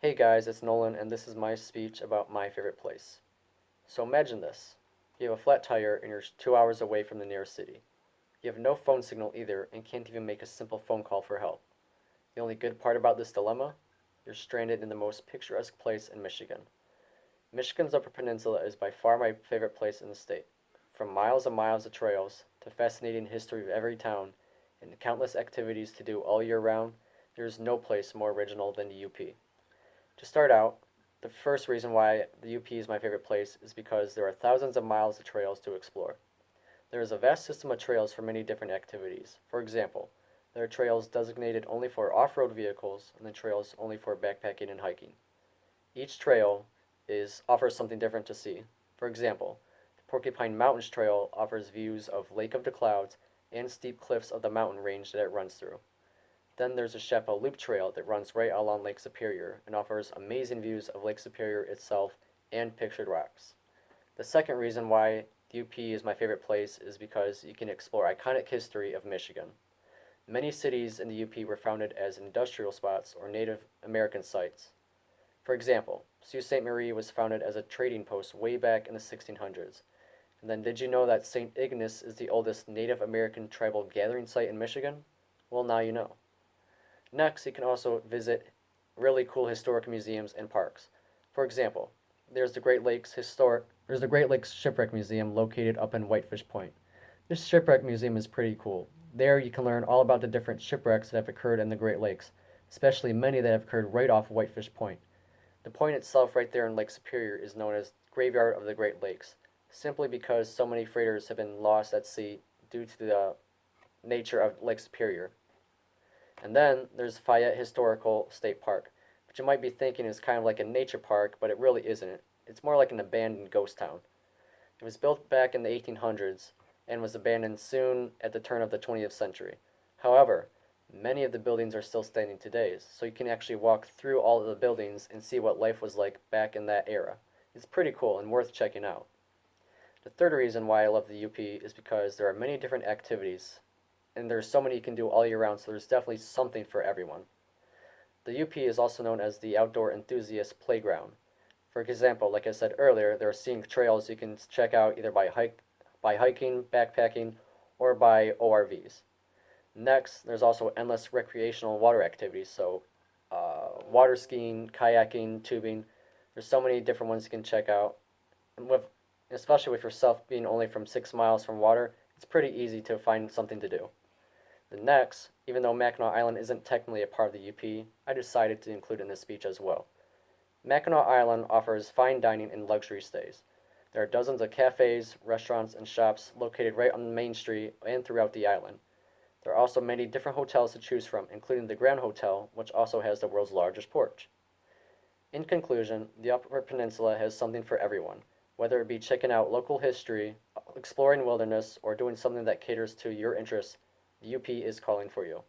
Hey guys, it's Nolan, and this is my speech about my favorite place. So imagine this. You have a flat tire and you're 2 hours away from the nearest city. You have no phone signal either and can't even make a simple phone call for help. The only good part about this dilemma? You're stranded in the most picturesque place in Michigan. Michigan's Upper Peninsula is by far my favorite place in the state. From miles and miles of trails to fascinating history of every town and countless activities to do all year round, there is no place more original than the UP. To start out, the first reason why the UP is my favorite place is because there are thousands of miles of trails to explore. There is a vast system of trails for many different activities. For example, there are trails designated only for off-road vehicles and then trails only for backpacking and hiking. Each trail offers something different to see. For example, the Porcupine Mountains Trail offers views of Lake of the Clouds and steep cliffs of the mountain range that it runs through. Then there's the Chaparral Loop Trail that runs right along Lake Superior and offers amazing views of Lake Superior itself and pictured rocks. The second reason why the UP is my favorite place is because you can explore iconic history of Michigan. Many cities in the UP were founded as industrial spots or Native American sites. For example, Sault Ste. Marie was founded as a trading post way back in the 1600s. And then did you know that St. Ignace is the oldest Native American tribal gathering site in Michigan? Well, now you know. Next, you can also visit really cool historic museums and parks. For example, there's the Great Lakes Shipwreck Museum located up in Whitefish Point. This shipwreck museum is pretty cool. There you can learn all about the different shipwrecks that have occurred in the Great Lakes, especially many that have occurred right off Whitefish Point. The point itself right there in Lake Superior is known as Graveyard of the Great Lakes, simply because so many freighters have been lost at sea due to the nature of Lake Superior. And then there's Fayette Historical State Park, which you might be thinking is kind of like a nature park, but it really isn't. It's more like an abandoned ghost town. It was built back in the 1800s and was abandoned soon at the turn of the 20th century. However, many of the buildings are still standing today, so you can actually walk through all of the buildings and see what life was like back in that era. It's pretty cool and worth checking out. The third reason why I love the UP is because there are many different activities and there's so many you can do all year round, so there's definitely something for everyone. The UP is also known as the Outdoor Enthusiast Playground. For example, like I said earlier, there are scenic trails you can check out either by hiking, backpacking, or by ORVs. Next, there's also endless recreational water activities, so water skiing, kayaking, tubing. There's so many different ones you can check out. And especially with yourself being only from 6 miles from water, it's pretty easy to find something to do. The next, even though Mackinac Island isn't technically a part of the UP, I decided to include it in this speech as well. Mackinac Island offers fine dining and luxury stays. There are dozens of cafes, restaurants, and shops located right on the main street and throughout the island. There are also many different hotels to choose from, including the Grand Hotel, which also has the world's largest porch. In conclusion, the Upper Peninsula has something for everyone, whether it be checking out local history, exploring wilderness, or doing something that caters to your interests. The UP is calling for you.